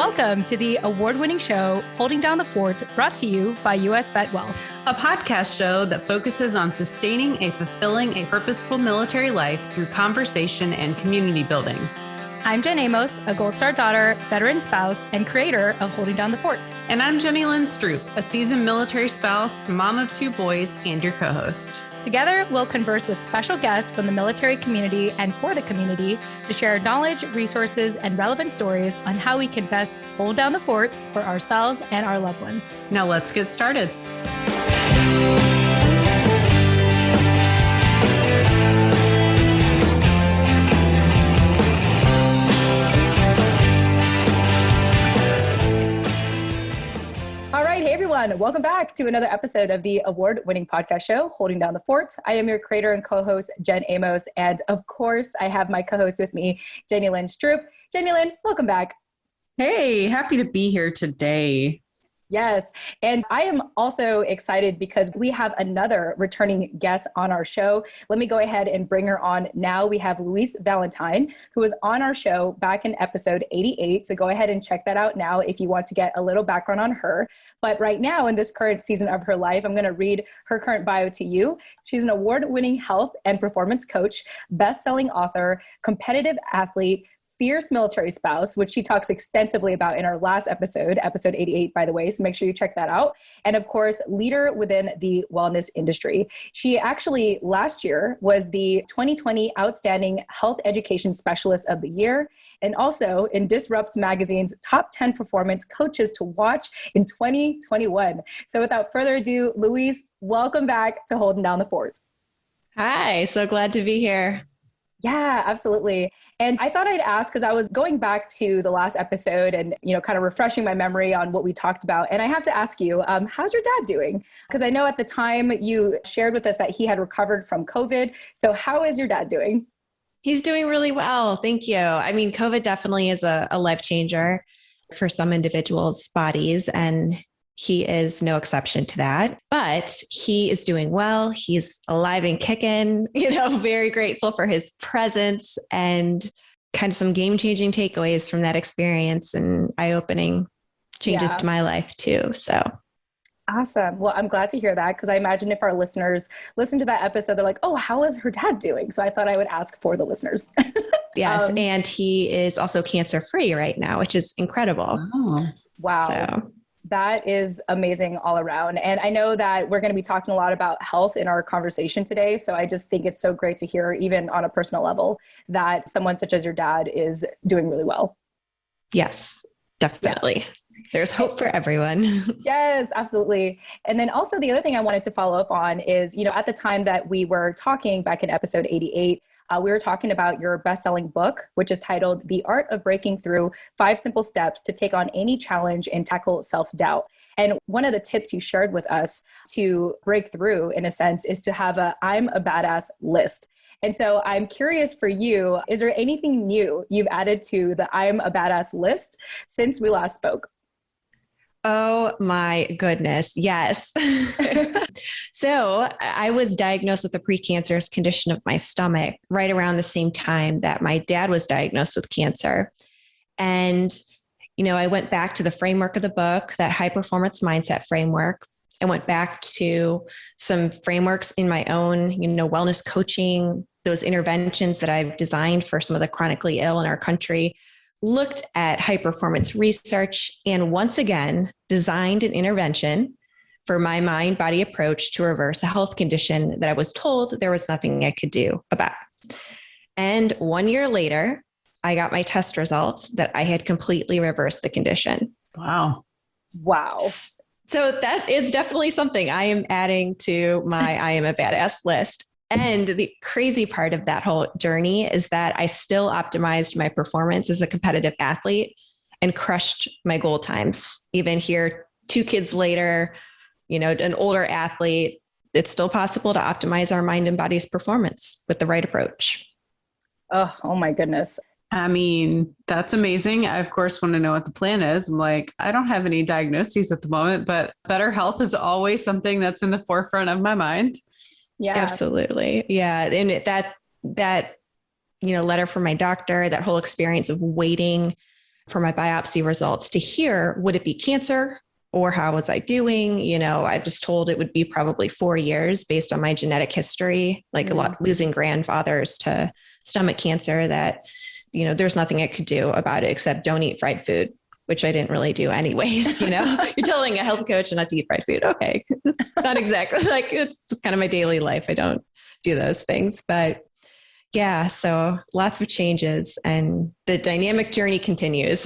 Welcome to the award-winning show, Holding Down the Fort, brought to you by US Vet Wealth, a podcast show that focuses on sustaining a fulfilling, purposeful military life through conversation and community building. I'm Jen Amos, a Gold Star daughter, veteran spouse, and creator of Holding Down the Fort. And I'm Jenny Lynn Stroop, a seasoned military spouse, mom of 2 boys, and your co-host. Together, we'll converse with special guests from the military community and for the community to share knowledge, resources, and relevant stories on how we can best hold down the fort for ourselves and our loved ones. Now let's get started. Hey everyone, welcome back to another episode of the award-winning podcast show, Holding Down the Fort. I am your creator and co-host, Jen Amos, and of course, I have my co-host with me, Jenny Lynn Stroop. Jenny Lynn, welcome back. Hey, happy to be here today. Yes. And I am also excited because we have another returning guest on our show. Let me go ahead and bring her on now. We have Louise Valentine, who was on our show back in episode 88. So go ahead and check that out now if you want to get a little background on her. But right now in this current season of her life, I'm going to read her current bio to you. She's an award-winning health and performance coach, best-selling author, competitive athlete, fierce military spouse, which she talks extensively about in our last episode 88, by the way. So make sure you check that out. And of course, leader within the wellness industry. She actually last year was the 2020 Outstanding Health Education Specialist of the Year, and also in Disrupts Magazine's top 10 performance coaches to watch in 2021. So without further ado, Louise, welcome back to Holding Down the Fort. Hi, so glad to be here. Yeah, absolutely. And I thought I'd ask, because I was going back to the last episode and, kind of refreshing my memory on what we talked about. And I have to ask you, how's your dad doing? Because I know at the time you shared with us that he had recovered from COVID. So how is your dad doing? He's doing really well. Thank you. I mean, COVID definitely is a life changer for some individuals' bodies, and he is no exception to that, but he is doing well. He's alive and kicking, very grateful for his presence and kind of some game-changing takeaways from that experience and eye-opening changes to my life too. So awesome. Well, I'm glad to hear that, because I imagine if our listeners listen to that episode, they're like, oh, how is her dad doing? So I thought I would ask for the listeners. Yes. And he is also cancer-free right now, which is incredible. Oh, wow. So that is amazing all around. And I know that we're going to be talking a lot about health in our conversation today. So I just think it's so great to hear, even on a personal level, that someone such as your dad is doing really well. Yes, definitely. Yeah. There's hope for everyone. Yes, absolutely. And then also the other thing I wanted to follow up on is, at the time that we were talking back in episode 88, we were talking about your best-selling book, which is titled The Art of Breaking Through 5 Simple Steps to Take on Any Challenge and Tackle Self-Doubt. And one of the tips you shared with us to break through, in a sense, is to have a I'm a badass list. And so I'm curious for you, is there anything new you've added to the I'm a badass list since we last spoke? Oh my goodness. Yes. So I was diagnosed with a precancerous condition of my stomach right around the same time that my dad was diagnosed with cancer. And, I went back to the framework of the book, that high performance mindset framework. I went back to some frameworks in my own, wellness coaching, those interventions that I've designed for some of the chronically ill in our country, looked at high performance research, and once again, designed an intervention for my mind-body approach to reverse a health condition that I was told there was nothing I could do about. And 1 year later, I got my test results that I had completely reversed the condition. Wow. So that is definitely something I am adding to my I am a badass list. And the crazy part of that whole journey is that I still optimized my performance as a competitive athlete and crushed my goal times. Even here, 2 kids later, an older athlete, it's still possible to optimize our mind and body's performance with the right approach. Oh my goodness. I mean, that's amazing. I, of course, want to know what the plan is. I'm like, I don't have any diagnoses at the moment, but better health is always something that's in the forefront of my mind. Yeah, absolutely. Yeah. And that letter from my doctor, that whole experience of waiting for my biopsy results to hear, would it be cancer or how was I doing? I was told it would be probably 4 years based on my genetic history, like a lot losing grandfathers to stomach cancer, that, there's nothing I could do about it except don't eat fried food, which I didn't really do anyways. You're telling a health coach not to eat fried food. Okay. It's not exactly like, it's just kind of my daily life. I don't do those things, but yeah, so lots of changes and the dynamic journey continues.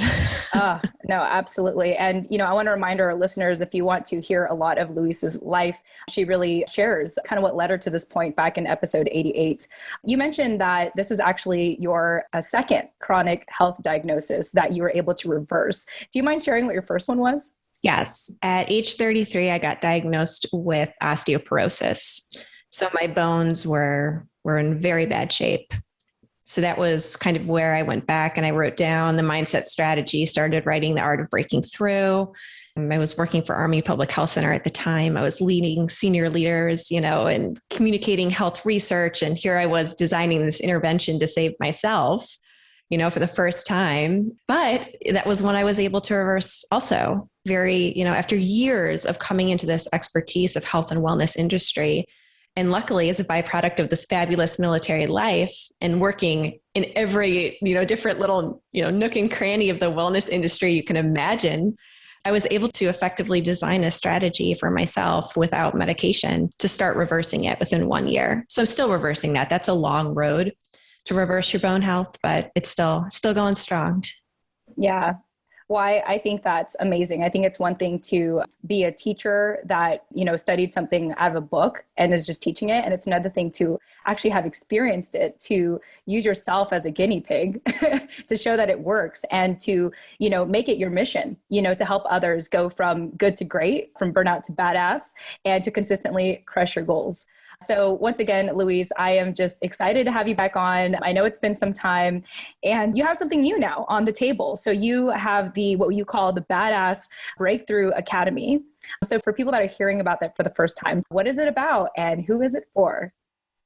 No, absolutely. And, I want to remind our listeners, if you want to hear a lot of Louise's life, she really shares kind of what led her to this point back in episode 88. You mentioned that this is actually your second chronic health diagnosis that you were able to reverse. Do you mind sharing what your first one was? Yes. At age 33, I got diagnosed with osteoporosis. So my bones were in very bad shape. So that was kind of where I went back and I wrote down the mindset strategy, started writing The Art of Breaking Through. I was working for Army Public Health Center at the time. I was leading senior leaders, and communicating health research. And here I was designing this intervention to save myself, for the first time. But that was when I was able to reverse also after years of coming into this expertise of health and wellness industry. And luckily, as a byproduct of this fabulous military life and working in every, different little, nook and cranny of the wellness industry you can imagine, I was able to effectively design a strategy for myself without medication to start reversing it within 1 year. So I'm still reversing that. That's a long road to reverse your bone health, but it's still going strong. Yeah. Well, I think that's amazing. I think it's one thing to be a teacher that, studied something out of a book and is just teaching it. And it's another thing to actually have experienced it, to use yourself as a guinea pig to show that it works and to, make it your mission, to help others go from good to great, from burnout to badass, and to consistently crush your goals. So once again, Louise, I am just excited to have you back on. I know it's been some time and you have something new now on the table. So you have what you call the Badass Breakthrough Academy. So for people that are hearing about that for the first time, what is it about and who is it for?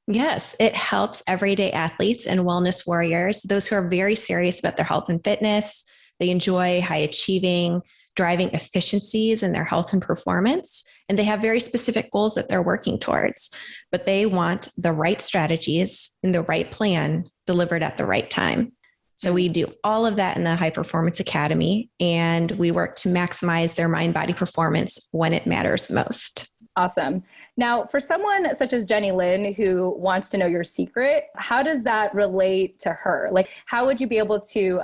Yes, it helps everyday athletes and wellness warriors, those who are very serious about their health and fitness. They enjoy high achieving, driving efficiencies in their health and performance. And they have very specific goals that they're working towards, but they want the right strategies and the right plan delivered at the right time. So we do all of that in the High Performance Academy, and we work to maximize their mind-body performance when it matters most. Awesome. Now, for someone such as Jenny Lynn, who wants to know your secret, how does that relate to her? Like, how would you be able to,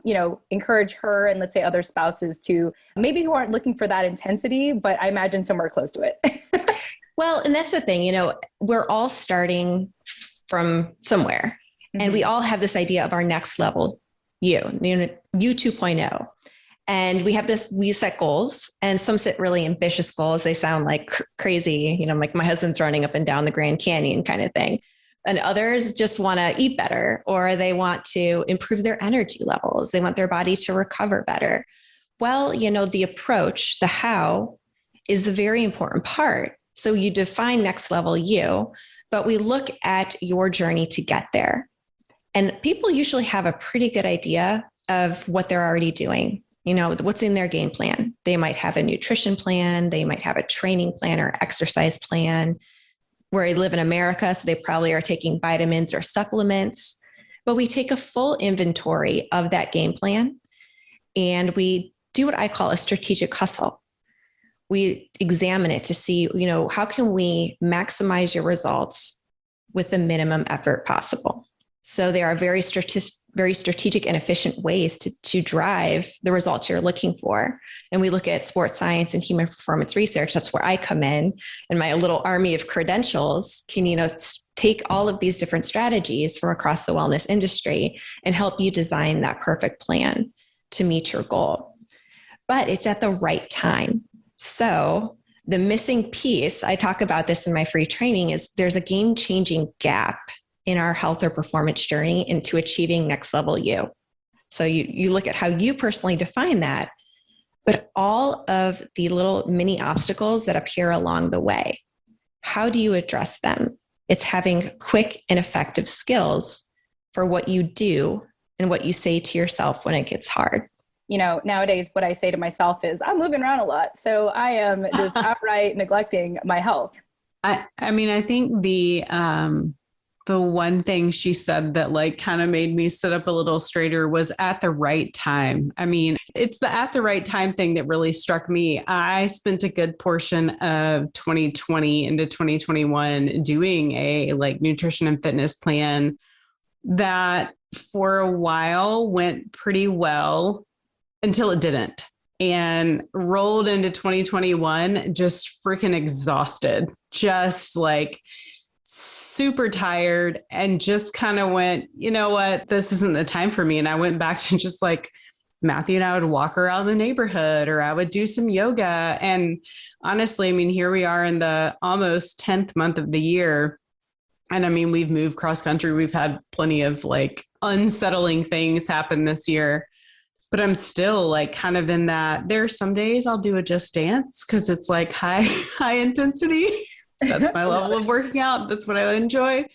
encourage her and let's say other spouses to maybe who aren't looking for that intensity, but I imagine somewhere close to it? Well, and that's the thing, we're all starting from somewhere and we all have this idea of our next level, you 2.0. And we set goals, and some set really ambitious goals. They sound like crazy, like my husband's running up and down the Grand Canyon kind of thing. And others just want to eat better, or they want to improve their energy levels. They want their body to recover better. Well, the approach, the how, is a very important part. So you define next level you, but we look at your journey to get there. And people usually have a pretty good idea of what they're already doing. What's in their game plan. They might have a nutrition plan. They might have a training plan or exercise plan. Where I live in America, so they probably are taking vitamins or supplements. But we take a full inventory of that game plan and we do what I call a strategic hustle. We examine it to see, how can we maximize your results with the minimum effort possible? So there are very strategic and efficient ways to drive the results you're looking for. And we look at sports science and human performance research. That's where I come in, and my little army of credentials can, take all of these different strategies from across the wellness industry and help you design that perfect plan to meet your goal. But it's at the right time. So the missing piece, I talk about this in my free training, is there's a game-changing gap in our health or performance journey into achieving next level you. So you look at how you personally define that, but all of the little mini obstacles that appear along the way, how do you address them? It's having quick and effective skills for what you do and what you say to yourself when it gets hard. nowadays what I say to myself is I'm moving around a lot. So I am just outright neglecting my health. I mean, I think the one thing she said that like kind of made me sit up a little straighter was at the right time. I mean, it's the at the right time thing that really struck me. I spent a good portion of 2020 into 2021 doing a like nutrition and fitness plan that for a while went pretty well until it didn't, and rolled into 2021 just freaking exhausted, just like super tired, and just kind of went, you know what, this isn't the time for me. And I went back to just like Matthew and I would walk around the neighborhood, or I would do some yoga. And honestly, I mean, here we are in the almost 10th month of the year. And I mean, we've moved cross country. We've had plenty of like unsettling things happen this year, but I'm still like kind of in that. There are some days I'll do a just dance because it's like high intensity. That's my level of working out. That's what I enjoy,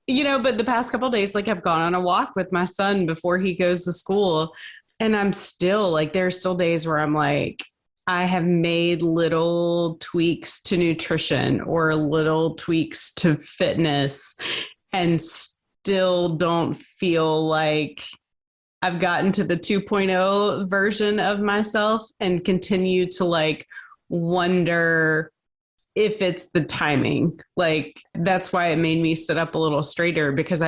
but the past couple of days, like I've gone on a walk with my son before he goes to school. And I'm still like, there's still days where I'm like, I have made little tweaks to nutrition or little tweaks to fitness and still don't feel like I've gotten to the 2.0 version of myself, and continue to like wonder if it's the timing. Like that's why it made me sit up a little straighter, because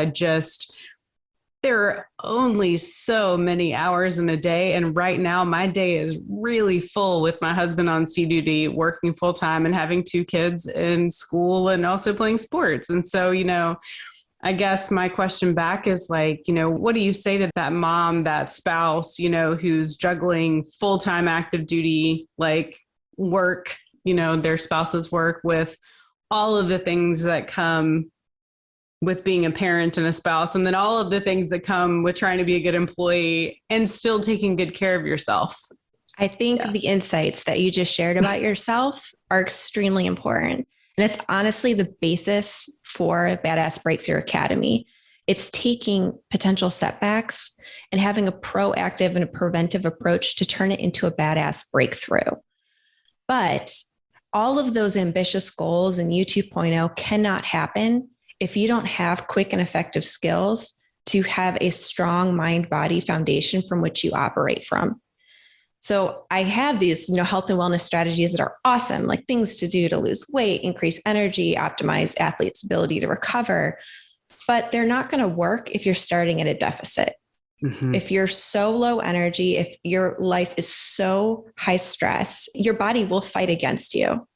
there are only so many hours in a day. And right now my day is really full with my husband on sea duty, working full time and having 2 kids in school and also playing sports. And so, I guess my question back is like, what do you say to that mom, that spouse, who's juggling full-time active duty, like work, their spouse's work, with all of the things that come with being a parent and a spouse, and then all of the things that come with trying to be a good employee and still taking good care of yourself? I think the insights that you just shared about yourself are extremely important. And it's honestly the basis for Badass Breakthrough Academy. It's taking potential setbacks and having a proactive and a preventive approach to turn it into a badass breakthrough. But all of those ambitious goals in U 2.0 cannot happen if you don't have quick and effective skills to have a strong mind-body foundation from which you operate from. So I have these, health and wellness strategies that are awesome, like things to do to lose weight, increase energy, optimize athletes' ability to recover, but they're not going to work if you're starting at a deficit. Mm-hmm. If you're so low energy, if your life is so high stress, your body will fight against you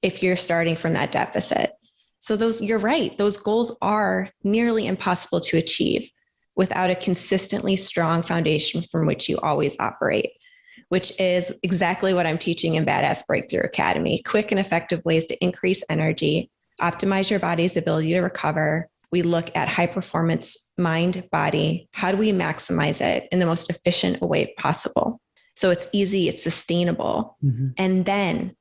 if you're starting from that deficit. So you're right. Those goals are nearly impossible to achieve without a consistently strong foundation from which you always operate, which is exactly what I'm teaching in Badass Breakthrough Academy. Quick and effective ways to increase energy, optimize your body's ability to recover. We look at high performance mind, body. How do we maximize it in the most efficient way possible? So it's easy, it's sustainable. Mm-hmm. And then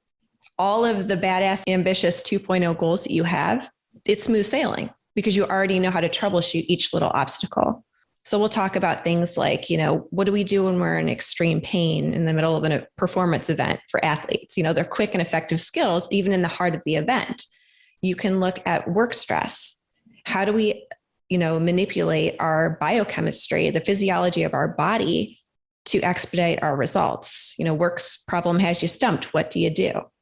all of the badass, ambitious 2.0 goals that you have, it's smooth sailing because you already know how to troubleshoot each little obstacle. So we'll talk about things like, what do we do when we're in extreme pain in the middle of a performance event for athletes? They're quick and effective skills, even in the heart of the event. You can look at work stress. How do we, manipulate our biochemistry, the physiology of our body to expedite our results? Work's problem has you stumped. What do?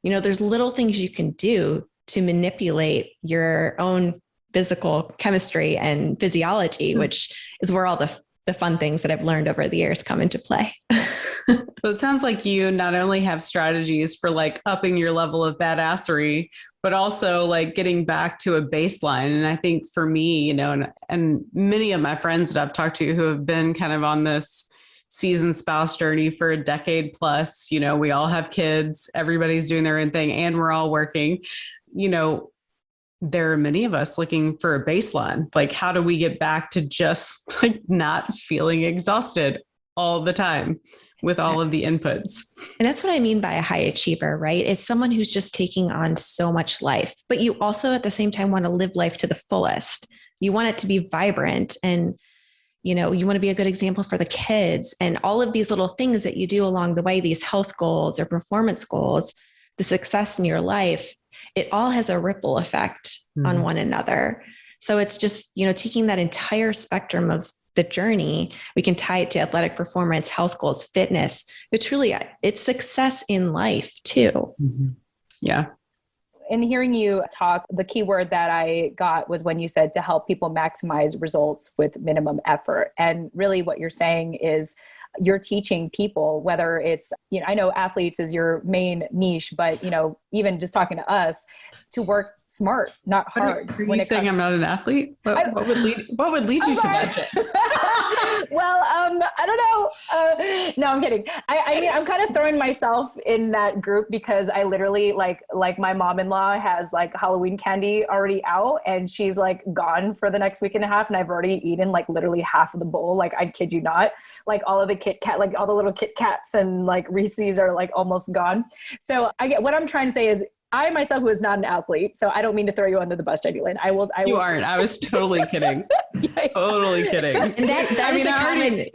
There's little things you can do to manipulate your own physical chemistry and physiology, which is where all the fun things that I've learned over the years come into play. So it sounds like you not only have strategies for like upping your level of badassery, but also like getting back to a baseline. And I think for me, and many of my friends that I've talked to who have been kind of on this seasoned spouse journey for a decade plus, we all have kids, everybody's doing their own thing, and we're all working, there are many of us looking for a baseline. Like, how do we get back to just like not feeling exhausted all the time with all of the inputs? And that's what I mean by a high achiever, right? It's someone who's just taking on so much life, but you also at the same time want to live life to the fullest. You want it to be vibrant and, you want to be a good example for the kids, and all of these little things that you do along the way, these health goals or performance goals, the success in your life, it all has a ripple effect on one another. So it's just, taking that entire spectrum of the journey, we can tie it to athletic performance, health goals, fitness, but truly it's success in life too. Yeah. In hearing you talk, the key word that I got was when you said to help people maximize results with minimum effort. And really what you're saying is you're teaching people, whether it's, I know athletes is your main niche, but, even just talking to us, to work smart, not hard. Are you saying I'm not an athlete? What would lead you to that? Well, I don't know. No, I'm kidding. I mean, I'm kind of throwing myself in that group because I literally like my mom-in-law has like Halloween candy already out and she's like gone for the next week and a half. And I've already eaten like literally half of the bowl. Like, I kid you not, like all of the Kit Kat, like all the little Kit Kats and like Reese's are like almost gone. So what I'm trying to say is, I myself was not an athlete, so I don't mean to throw you under the bus, Jenny Lynn. You aren't. I was totally kidding. Totally kidding. And I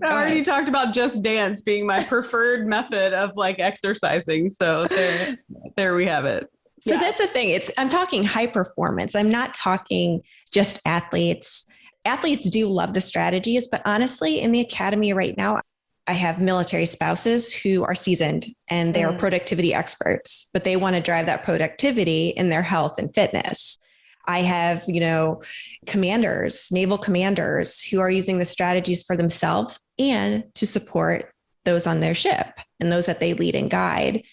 already talked about Just Dance being my preferred method of like exercising. So there we have it. So that's the thing. I'm talking high performance. I'm not talking just athletes. Athletes do love the strategies, but honestly, in the academy right now, I have military spouses who are seasoned and they are productivity experts, but they want to drive that productivity in their health and fitness. I have, commanders, naval commanders who are using the strategies for themselves and to support those on their ship and those that they lead and guide.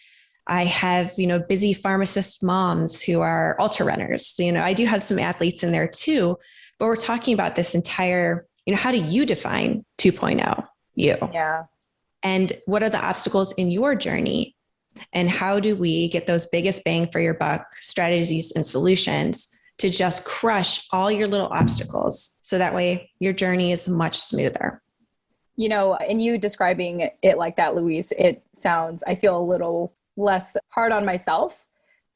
I have, busy pharmacist moms who are ultra runners. I do have some athletes in there too, but we're talking about this entire, how do you define 2.0? You. Yeah. And what are the obstacles in your journey? And how do we get those biggest bang for your buck strategies and solutions to just crush all your little obstacles? So that way your journey is much smoother. In you describing it like that, Louise, I feel a little less hard on myself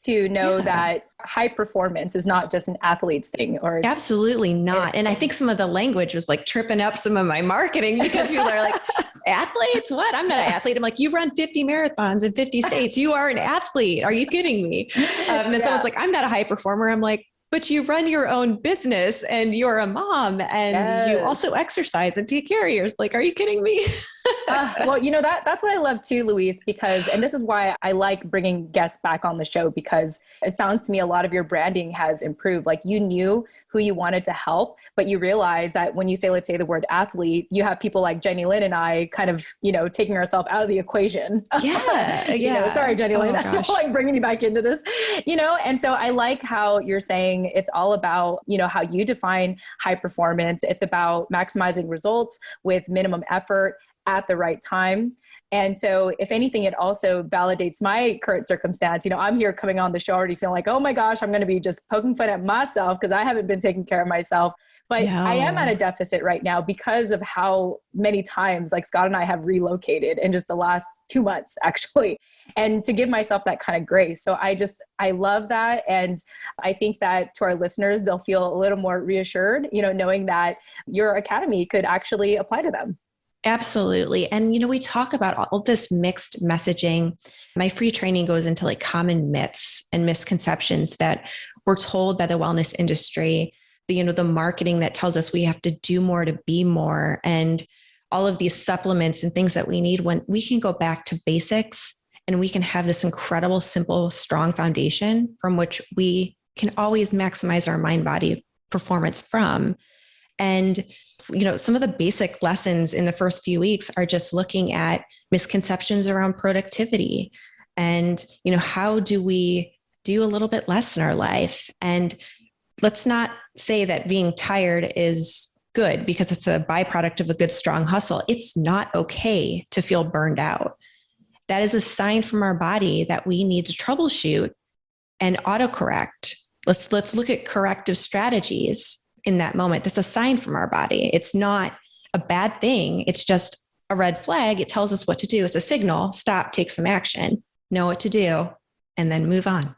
to know that high performance is not just an athlete's thing, or absolutely not. And I think some of the language was like tripping up some of my marketing because people are like, athletes? What? I'm not an athlete. I'm like, you run 50 marathons in 50 states. You are an athlete. Are you kidding me? And then someone's like, I'm not a high performer. I'm like, but you run your own business and you're a mom and you also exercise and take care of yours. Like, are you kidding me? Well, that's what I love too, Louise, and this is why I like bringing guests back on the show, because it sounds to me a lot of your branding has improved. Like, you knew who you wanted to help, but you realize that when you say, let's say the word athlete, you have people like Jenny Lynn and I kind of, taking ourselves out of the equation. Yeah. Sorry, Jenny Lynn, I'm like bringing you back into this, and so I like how you're saying it's all about, how you define high performance. It's about maximizing results with minimum effort at the right time. And so if anything, it also validates my current circumstance. I'm here coming on the show already feeling like, oh my gosh, I'm going to be just poking fun at myself because I haven't been taking care of myself. But I am at a deficit right now because of how many times like Scott and I have relocated in just the last 2 months, actually, and to give myself that kind of grace. So I love that. And I think that to our listeners, they'll feel a little more reassured, knowing that your academy could actually apply to them. Absolutely. And, we talk about all this mixed messaging. My free training goes into like common myths and misconceptions that we're told by the wellness industry, the marketing that tells us we have to do more to be more, and all of these supplements and things that we need, when we can go back to basics and we can have this incredible, simple, strong foundation from which we can always maximize our mind body performance from. And some of the basic lessons in the first few weeks are just looking at misconceptions around productivity and, how do we do a little bit less in our life? And let's not say that being tired is good because it's a byproduct of a good, strong hustle. It's not okay to feel burned out. That is a sign from our body that we need to troubleshoot and autocorrect. Let's look at corrective strategies in that moment. That's a sign from our body. It's not a bad thing. It's just a red flag. It tells us what to do. It's a signal. Stop, take some action, know what to do, and then move on.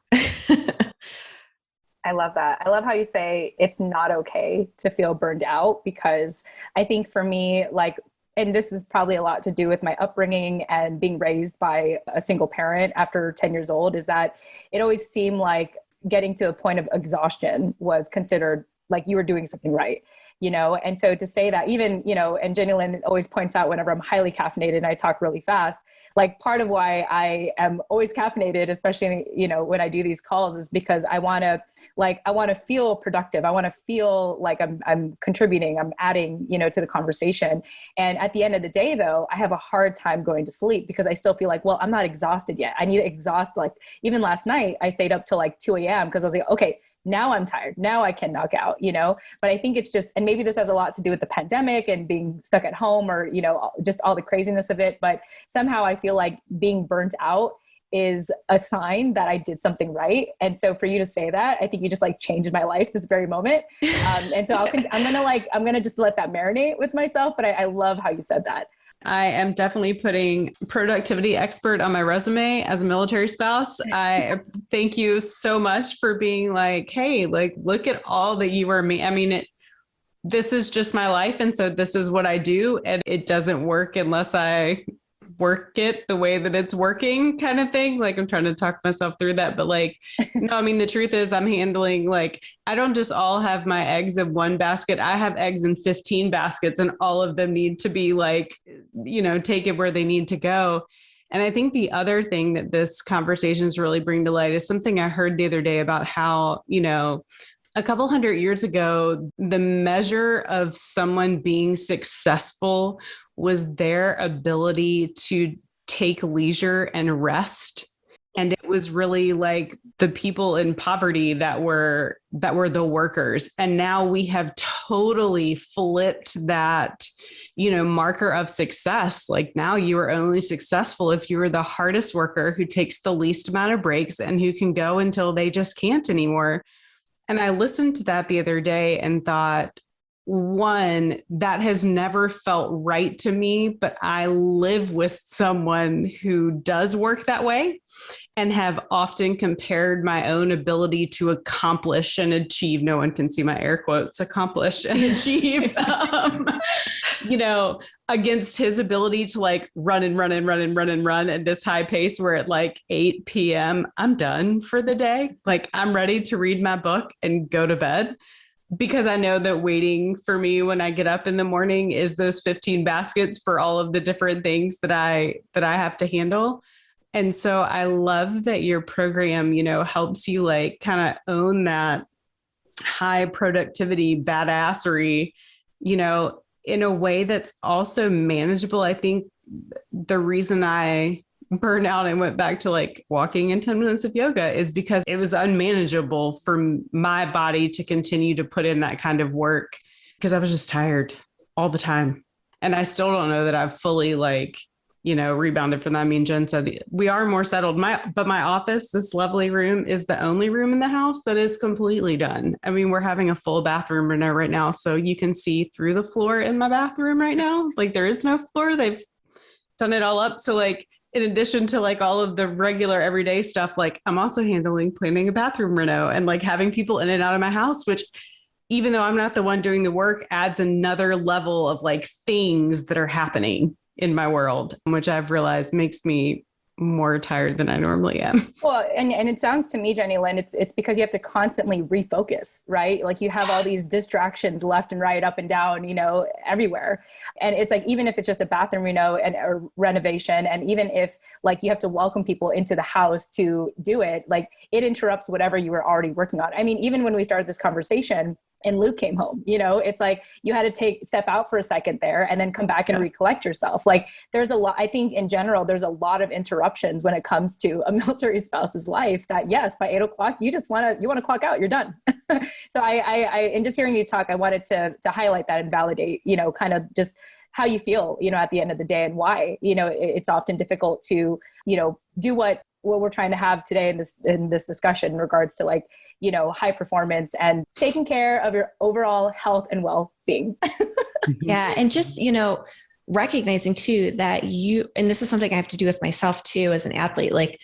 I love that. I love how you say it's not okay to feel burned out, because I think for me, like, and this is probably a lot to do with my upbringing and being raised by a single parent after 10 years old, is that it always seemed like getting to a point of exhaustion was considered like you were doing something right. And so to say that, even, and Jenny Lynn always points out whenever I'm highly caffeinated and I talk really fast, like part of why I am always caffeinated, especially, when I do these calls, is because I want to feel productive. I want to feel like I'm contributing, I'm adding, to the conversation. And at the end of the day, though, I have a hard time going to sleep because I still feel like, well, I'm not exhausted yet. I need to exhaust. Like even last night, I stayed up till like 2 a.m. because I was like, okay, now I'm tired. Now I can knock out, but I think it's just, and maybe this has a lot to do with the pandemic and being stuck at home, or, just all the craziness of it. But somehow I feel like being burnt out is a sign that I did something right. And so for you to say that, I think you just like changed my life this very moment. And so I'm going to just let that marinate with myself. But I love how you said that. I am definitely putting productivity expert on my resume as a military spouse. I thank you so much for being like, hey, like, look at all that you are me. I mean, this is just my life. And so this is what I do. And it doesn't work unless I work it the way that it's working, kind of thing. Like I'm trying to talk myself through that, but like, no, I mean, the truth is I'm handling, like, I don't just all have my eggs in one basket. I have eggs in 15 baskets, and all of them need to be like, taken where they need to go. And I think the other thing that this conversation is really bringing to light is something I heard the other day about how, a couple hundred years ago, the measure of someone being successful was their ability to take leisure and rest. And it was really like the people in poverty that were the workers. And now we have totally flipped that, marker of success. Like now you are only successful if you are the hardest worker who takes the least amount of breaks and who can go until they just can't anymore. And I listened to that the other day and thought, one, that has never felt right to me, but I live with someone who does work that way and have often compared my own ability to accomplish and achieve, no one can see my air quotes, accomplish and achieve, against his ability to like run at this high pace where at like 8 p.m. I'm done for the day. Like I'm ready to read my book and go to bed, because I know that waiting for me when I get up in the morning is those 15 baskets for all of the different things that I have to handle. And so I love that your program, helps you like kind of own that high productivity badassery, in a way that's also manageable. I think the reason I burned out and went back to like walking in 10 minutes of yoga is because it was unmanageable for my body to continue to put in that kind of work, because I was just tired all the time. And I still don't know that I've fully rebounded from that. I mean, Jen said we are more settled. But my office, this lovely room, is the only room in the house that is completely done. I mean, we're having a full bathroom reno right now, so you can see through the floor in my bathroom right now. Like there is no floor. They've done it all up. So like, in addition to like all of the regular everyday stuff, like I'm also planning a bathroom reno and like having people in and out of my house, which even though I'm not the one doing the work, adds another level of like things that are happening in my world, which I've realized makes me more tired than I normally am. Well, and it sounds to me, Jenny Lynn, it's because you have to constantly refocus, right? Like you have all these distractions left and right, up and down, everywhere. And it's like, even if it's just a bathroom, and a renovation, and even if like you have to welcome people into the house to do it, like it interrupts whatever you were already working on. I mean, even when we started this conversation, and Luke came home, it's like you had to step out for a second there and then come back and recollect yourself. Like there's a lot, I think in general, there's a lot of interruptions when it comes to a military spouse's life that yes, by 8 o'clock, you want to clock out, you're done. So I, in just hearing you talk, I wanted to highlight that and validate, kind of just how you feel, at the end of the day and why, it's often difficult to, do what we're trying to have today in this discussion in regards to like, high performance and taking care of your overall health and well-being. Yeah. And just, recognizing too that and this is something I have to do with myself too, as an athlete, like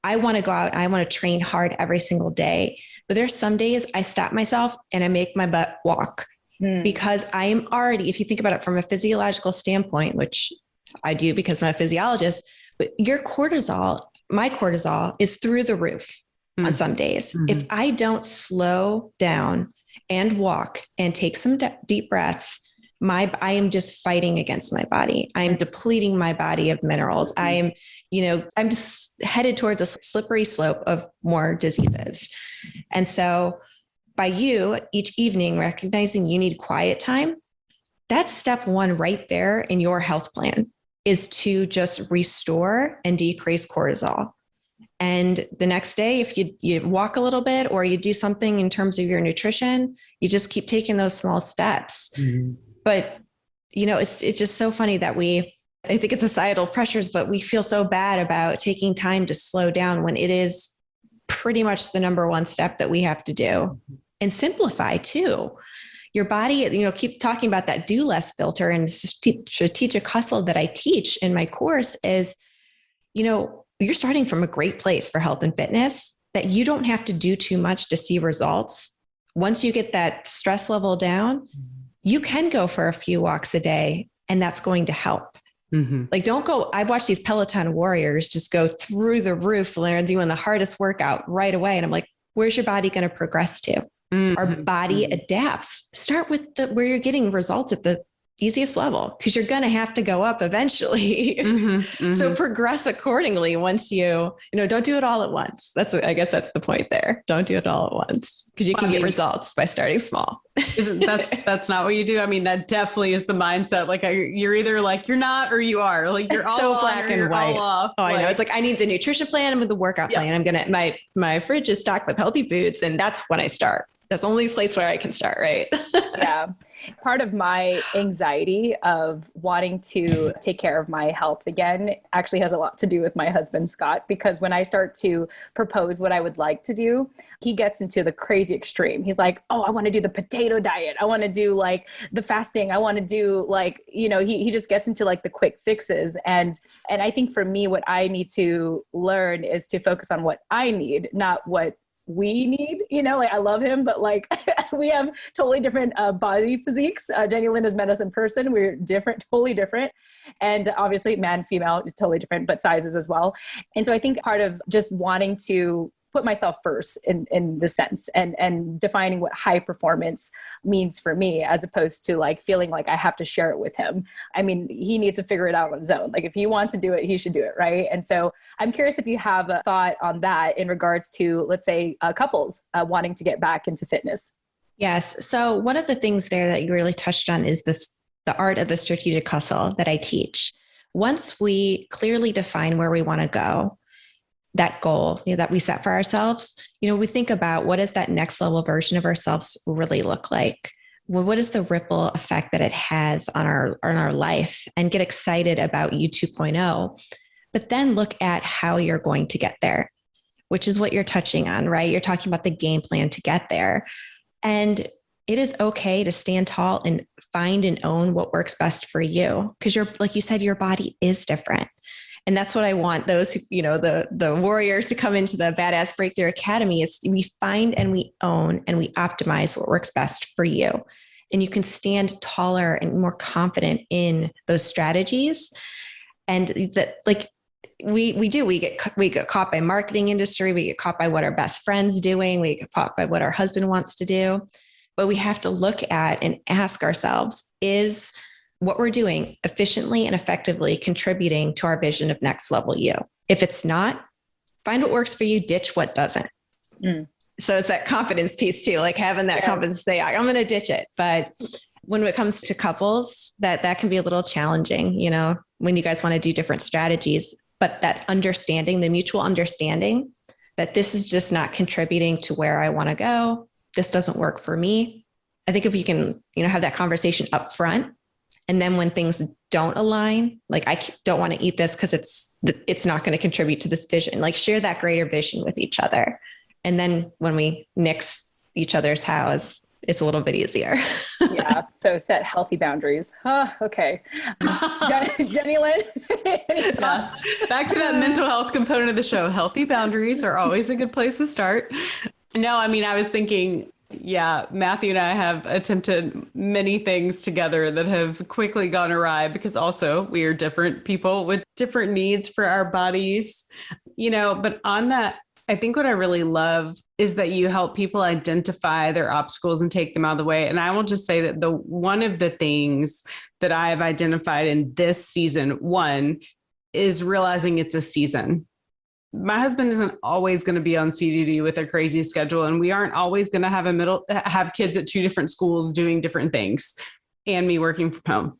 I want to go out, I want to train hard every single day, But there's some days I stop myself and I make my butt walk because I am already, if you think about it from a physiological standpoint, which I do because I'm a physiologist, but your cortisol, my cortisol is through the roof on some days. If I don't slow down and walk and take some deep breaths, I am just fighting against my body. I am depleting my body of minerals. I'm just headed towards a slippery slope of more diseases. And so by you each evening recognizing you need quiet time, that's step one right there in your health plan, is to just restore and decrease cortisol. And the next day, if you walk a little bit or you do something in terms of your nutrition, you just keep taking those small steps. But, it's just so funny that I think it's societal pressures, but we feel so bad about taking time to slow down when it is pretty much the number one step that we have to do. And simplify too. Your body, keep talking about that do less filter, and strategic hustle that I teach in my course is, you're starting from a great place for health and fitness, that you don't have to do too much to see results. Once you get that stress level down, you can go for a few walks a day, and that's going to help. Like, don't go. I watch these Peloton warriors just go through the roof when they're doing the hardest workout right away. And I'm like, where's your body going to progress to? Our body adapts. Start with where you're getting results at the easiest level, because you're going to have to go up eventually. So progress accordingly. Once don't do it all at once. I guess that's the point there. Don't do it all at once, because you can get results by starting small. That's not what you do. I mean, that definitely is the mindset. Like you're either like, you're not, or you are. Like you're all so black and white. Off. Oh, I know. It's like, I need the nutrition plan and with the workout plan. I'm going to, my fridge is stocked with healthy foods. And that's when I start. That's the only place where I can start, right? Yeah. Part of my anxiety of wanting to take care of my health again actually has a lot to do with my husband, Scott, because when I start to propose what I would like to do, he gets into the crazy extreme. He's like, oh, I want to do the potato diet. I want to do like the fasting. I want to do like, he just gets into like the quick fixes. And I think for me, what I need to learn is to focus on what I need, not what we need. I love him, but like we have totally different body physiques. Jenny Lynn has met us in person. We're different, totally different. And obviously man, female is totally different, but sizes as well. And so I think part of just wanting to put myself first in the sense and defining what high performance means for me, as opposed to like feeling like I have to share it with him. I mean, he needs to figure it out on his own. Like if he wants to do it, he should do it. Right. And so I'm curious if you have a thought on that in regards to, let's say, couples wanting to get back into fitness. Yes. So one of the things there that you really touched on is the art of the strategic hustle that I teach. Once we clearly define where we want to go, that goal that we set for ourselves, we think about what does that next level version of ourselves really look like? Well, what is the ripple effect that it has on our life, and get excited about you 2.0, but then look at how you're going to get there, which is what you're touching on, right? You're talking about the game plan to get there. And it is okay to stand tall and find and own what works best for you. Because like you said, your body is different. And that's what I want those who, the warriors to come into the Badass Breakthrough Academy, is we find and we own and we optimize what works best for you. And you can stand taller and more confident in those strategies. And that, like we get caught by marketing industry. We get caught by what our best friend's doing. We get caught by what our husband wants to do. But we have to look at and ask ourselves, is what we're doing efficiently and effectively contributing to our vision of next level you? If it's not, find what works for you, ditch what doesn't. So it's that confidence piece too, like having that confidence to say, I'm going to ditch it. But when it comes to couples, that can be a little challenging, when you guys want to do different strategies, but that understanding, the mutual understanding that this is just not contributing to where I want to go. This doesn't work for me. I think if you can, have that conversation up front. And then when things don't align, like I don't want to eat this because it's not going to contribute to this vision, like share that greater vision with each other. And then when we nix each other's hows, it's a little bit easier. Yeah. So set healthy boundaries. Okay. Jenny Lynn. Back to that mental health component of the show. Healthy boundaries are always a good place to start. No, I mean, I was thinking, yeah, Matthew and I have attempted many things together that have quickly gone awry because also we are different people with different needs for our bodies, but on that, I think what I really love is that you help people identify their obstacles and take them out of the way. And I will just say that one of the things that I've identified in this season, one, is realizing it's a season. My husband isn't always going to be on CDD with a crazy schedule, and we aren't always going to have kids at two different schools doing different things, and me working from home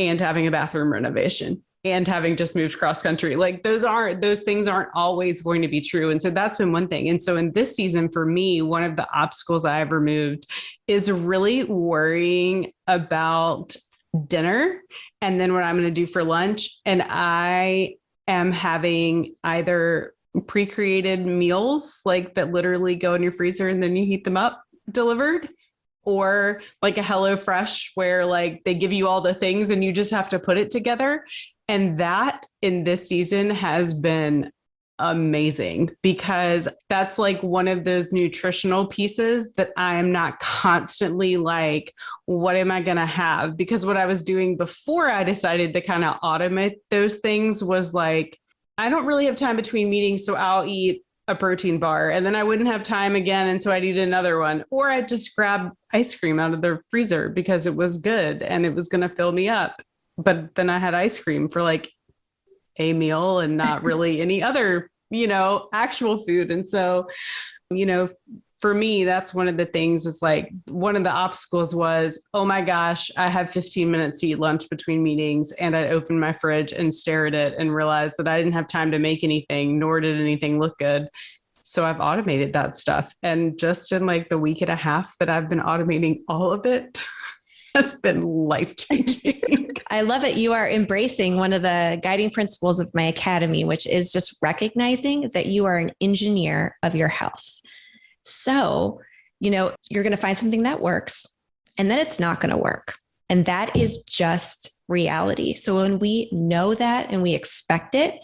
and having a bathroom renovation and having just moved cross country. Like those things aren't always going to be true. And so that's been one thing. And so in this season, for me, one of the obstacles I've removed is really worrying about dinner and then what I'm going to do for lunch. And I am having either pre-created meals like that literally go in your freezer and then you heat them up delivered, or like a HelloFresh where like they give you all the things and you just have to put it together. And that in this season has been amazing because that's like one of those nutritional pieces that I am not constantly like, what am I going to have? Because what I was doing before I decided to kind of automate those things was like, I don't really have time between meetings, so I'll eat a protein bar and then I wouldn't have time again. And so I'd eat another one, or I'd just grab ice cream out of the freezer because it was good and it was going to fill me up. But then I had ice cream for like a meal and not really any other, actual food. And so, for me, that's one of the things is like one of the obstacles was, oh my gosh, I have 15 minutes to eat lunch between meetings. And I'd open my fridge and stare at it and realize that I didn't have time to make anything, nor did anything look good. So I've automated that stuff. And just in like the week and a half that I've been automating all of it, has been life-changing. I love it. You are embracing one of the guiding principles of my academy, which is just recognizing that you are an engineer of your health. So, you're going to find something that works and then it's not going to work. And that is just reality. So when we know that and we expect it,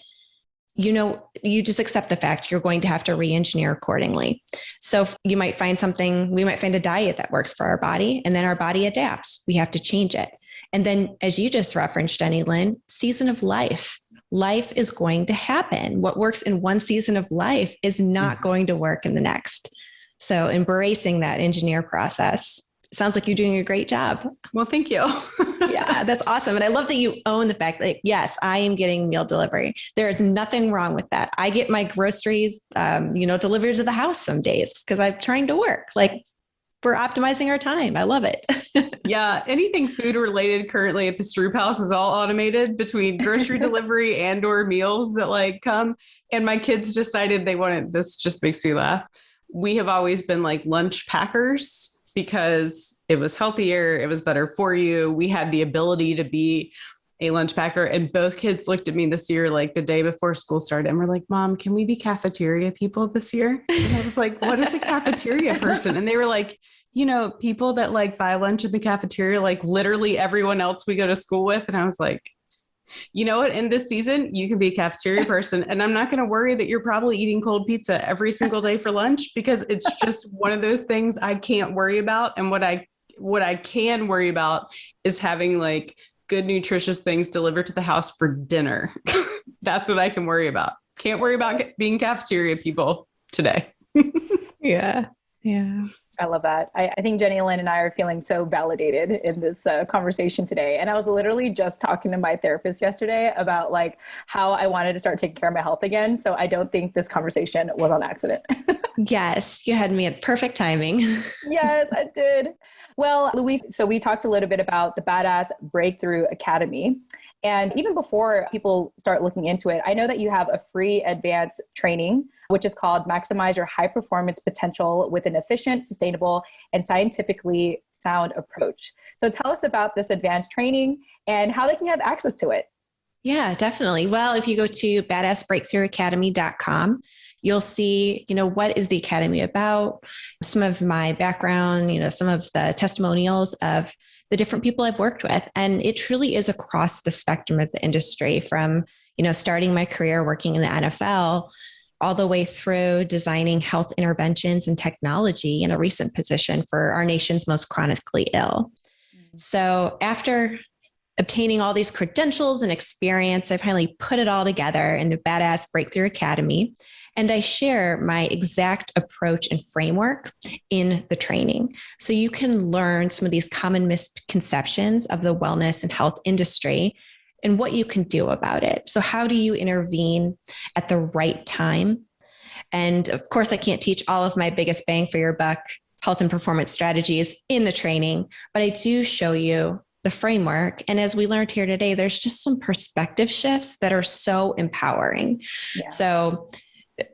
you just accept the fact you're going to have to re-engineer accordingly. So we might find a diet that works for our body and then our body adapts. We have to change it. And then as you just referenced, Jenny Lynn, season of life. Life is going to happen. What works in one season of life is not going to work in the next. So embracing that engineer process. Sounds like you're doing a great job. Well, thank you. Yeah, that's awesome. And I love that you own the fact that, yes, I am getting meal delivery. There is nothing wrong with that. I get my groceries, delivered to the house some days because I'm trying to work. Like we're optimizing our time. I love it. Yeah. Anything food related currently at the Stroop house is all automated between grocery delivery and or meals that like come. And my kids decided they wanted, this just makes me laugh. We have always been like lunch packers because it was healthier. It was better for you. We had the ability to be a lunch packer. And both kids looked at me this year, like the day before school started, and were like, Mom, can we be cafeteria people this year? And I was like, what is a cafeteria person? And they were like, people that like buy lunch in the cafeteria, like literally everyone else we go to school with. And I was like, you know what? In this season, you can be a cafeteria person. And I'm not going to worry that you're probably eating cold pizza every single day for lunch because it's just one of those things I can't worry about. And what I can worry about is having like good, nutritious things delivered to the house for dinner. That's what I can worry about. Can't worry about being cafeteria people today. Yeah. Yeah. I love that. I think Jenny Lynn and I are feeling so validated in this conversation today. And I was literally just talking to my therapist yesterday about like how I wanted to start taking care of my health again. So I don't think this conversation was on accident. Yes. You had me at perfect timing. Yes, I did. Well, Louise, so we talked a little bit about the Badass Breakthrough Academy. And even before people start looking into it, I know that you have a free advanced training, which is called Maximize Your High Performance Potential with an Efficient, Sustainable, and Scientifically Sound Approach. So tell us about this advanced training and how they can have access to it. Yeah, definitely. Well, if you go to badassbreakthroughacademy.com, you'll see, what is the Academy about, some of my background, some of the testimonials of the different people I've worked with. And it truly is across the spectrum of the industry from, starting my career working in the NFL all the way through designing health interventions and technology in a recent position for our nation's most chronically ill. So after obtaining all these credentials and experience, I finally put it all together in the Badass Breakthrough Academy. And I share my exact approach and framework in the training. So you can learn some of these common misconceptions of the wellness and health industry and what you can do about it. So how do you intervene at the right time? And of course, I can't teach all of my biggest bang for your buck health and performance strategies in the training, but I do show you the framework. And as we learned here today, there's just some perspective shifts that are so empowering. Yeah. So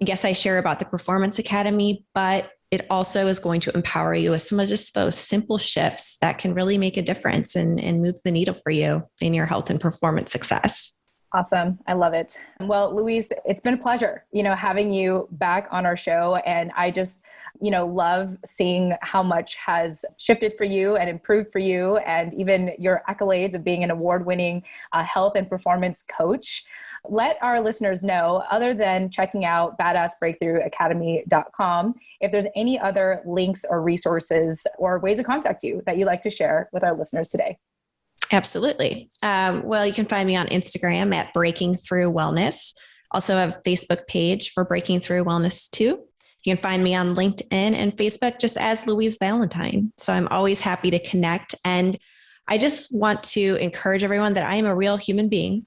yes, I share about the Performance Academy, but it also is going to empower you with some of just those simple shifts that can really make a difference and move the needle for you in your health and performance success. Awesome. I love it. Well, Louise, it's been a pleasure, having you back on our show. And I just, love seeing how much has shifted for you and improved for you, and even your accolades of being an award-winning health and performance coach. Let our listeners know, other than checking out badassbreakthroughacademy.com, if there's any other links or resources or ways to contact you that you'd like to share with our listeners today. Absolutely. Well, you can find me on Instagram at Breaking Through Wellness. Also have a Facebook page for Breaking Through Wellness too. You can find me on LinkedIn and Facebook just as Louise Valentine. So I'm always happy to connect. And I just want to encourage everyone that I am a real human being.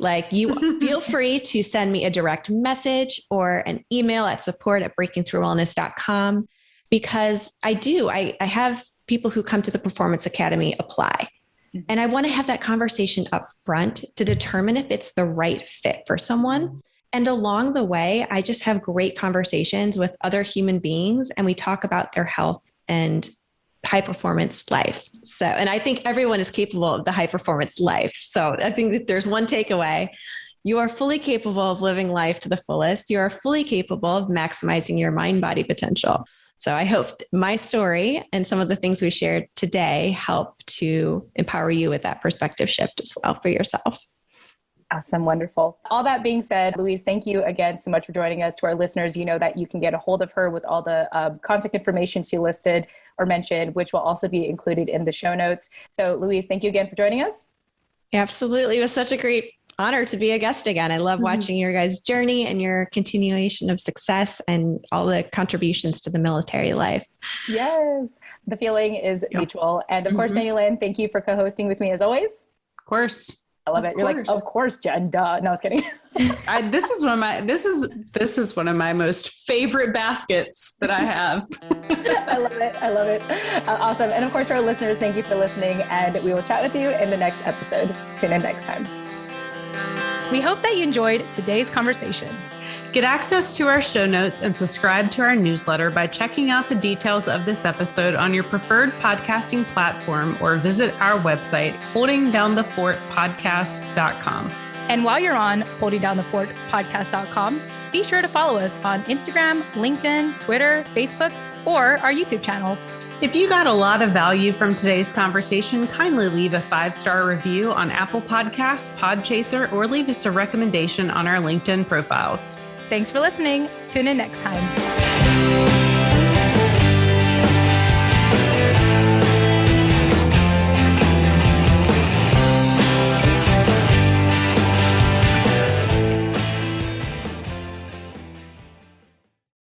Like, you feel free to send me a direct message or an email at support@breakingthroughwellness.com, because I have people who come to the Performance Academy apply. And I want to have that conversation up front to determine if it's the right fit for someone. And along the way, I just have great conversations with other human beings, and we talk about their health and high performance life. So, and I think everyone is capable of the high performance life. So I think that there's one takeaway. You are fully capable of living life to the fullest. You are fully capable of maximizing your mind body potential. So I hope my story and some of the things we shared today help to empower you with that perspective shift as well for yourself. Awesome. Wonderful. All that being said, Louise, thank you again so much for joining us. To our listeners, you know that you can get a hold of her with all the contact information she listed or mentioned, which will also be included in the show notes. So Louise, thank you again for joining us. Absolutely. It was such a great honor to be a guest again. I love watching your guys' journey and your continuation of success and all the contributions to the military life. Yes. The feeling is mutual. And of course, Jenny Lynn, thank you for co-hosting with me as always. Of course. I love it. You're like, of course, Jen, duh. No, I was kidding. This is one of my most favorite baskets that I have. I love it. I love it. Awesome. And of course, for our listeners, thank you for listening, and we will chat with you in the next episode. Tune in next time. We hope that you enjoyed today's conversation. Get access to our show notes and subscribe to our newsletter by checking out the details of this episode on your preferred podcasting platform, or visit our website, holdingdownthefortpodcast.com. And while you're on holdingdownthefortpodcast.com, be sure to follow us on Instagram, LinkedIn, Twitter, Facebook, or our YouTube channel. If you got a lot of value from today's conversation, kindly leave a 5-star review on Apple Podcasts, Podchaser, or leave us a recommendation on our LinkedIn profiles. Thanks for listening. Tune in next time.